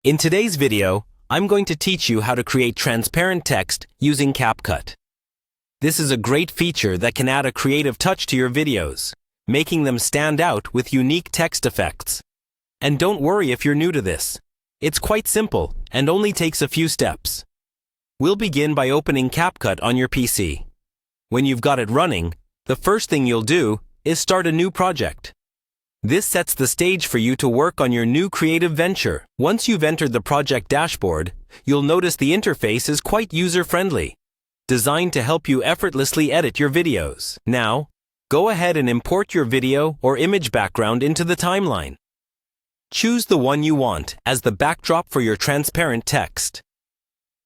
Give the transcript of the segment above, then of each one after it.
In today's video, I'm going to teach you how to create transparent text using CapCut. This is a great feature that can add a creative touch to your videos, making them stand out with unique text effects. And don't worry if you're new to this. It's quite simple and only takes a few steps. We'll begin by opening CapCut on your PC. When you've got it running, the first thing you'll do is start a new project. This sets the stage for you to work on your new creative venture. Once you've entered the project dashboard, you'll notice the interface is quite user-friendly, designed to help you effortlessly edit your videos. Now, go ahead and import your video or image background into the timeline. Choose the one you want as the backdrop for your transparent text.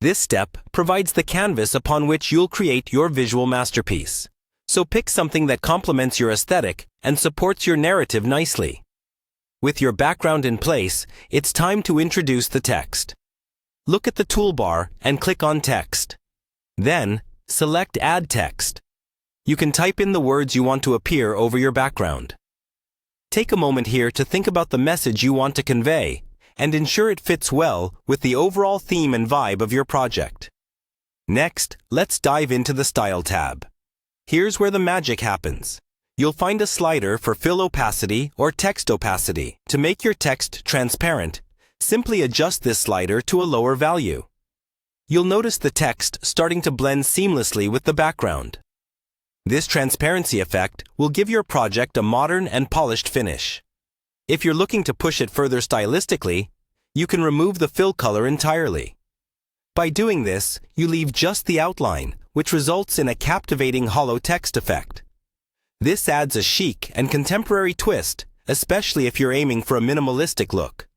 This step provides the canvas upon which you'll create your visual masterpiece. So pick something that complements your aesthetic and supports your narrative nicely. With your background in place, it's time to introduce the text. Look at the toolbar and click on Text. Then, select Add Text. You can type in the words you want to appear over your background. Take a moment here to think about the message you want to convey and ensure it fits well with the overall theme and vibe of your project. Next, let's dive into the Style tab. Here's where the magic happens. You'll find a slider for fill opacity or text opacity. To make your text transparent, simply adjust this slider to a lower value. You'll notice the text starting to blend seamlessly with the background. This transparency effect will give your project a modern and polished finish. If you're looking to push it further stylistically, you can remove the fill color entirely. By doing this, you leave just the outline, which results in a captivating hollow text effect. This adds a chic and contemporary twist, especially if you're aiming for a minimalistic look.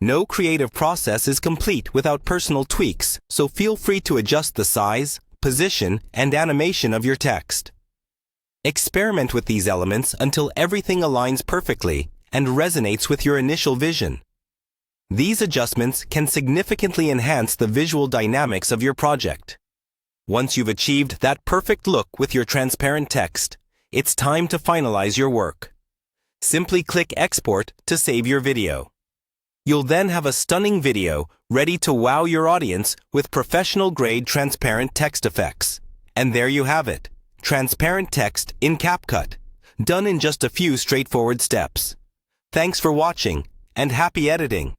No creative process is complete without personal tweaks, so feel free to adjust the size, position, and animation of your text. Experiment with these elements until everything aligns perfectly and resonates with your initial vision. These adjustments can significantly enhance the visual dynamics of your project. Once you've achieved that perfect look with your transparent text, it's time to finalize your work. Simply click Export to save your video. You'll then have a stunning video ready to wow your audience with professional-grade transparent text effects. And there you have it, transparent text in CapCut, done in just a few straightforward steps. Thanks for watching, and happy editing!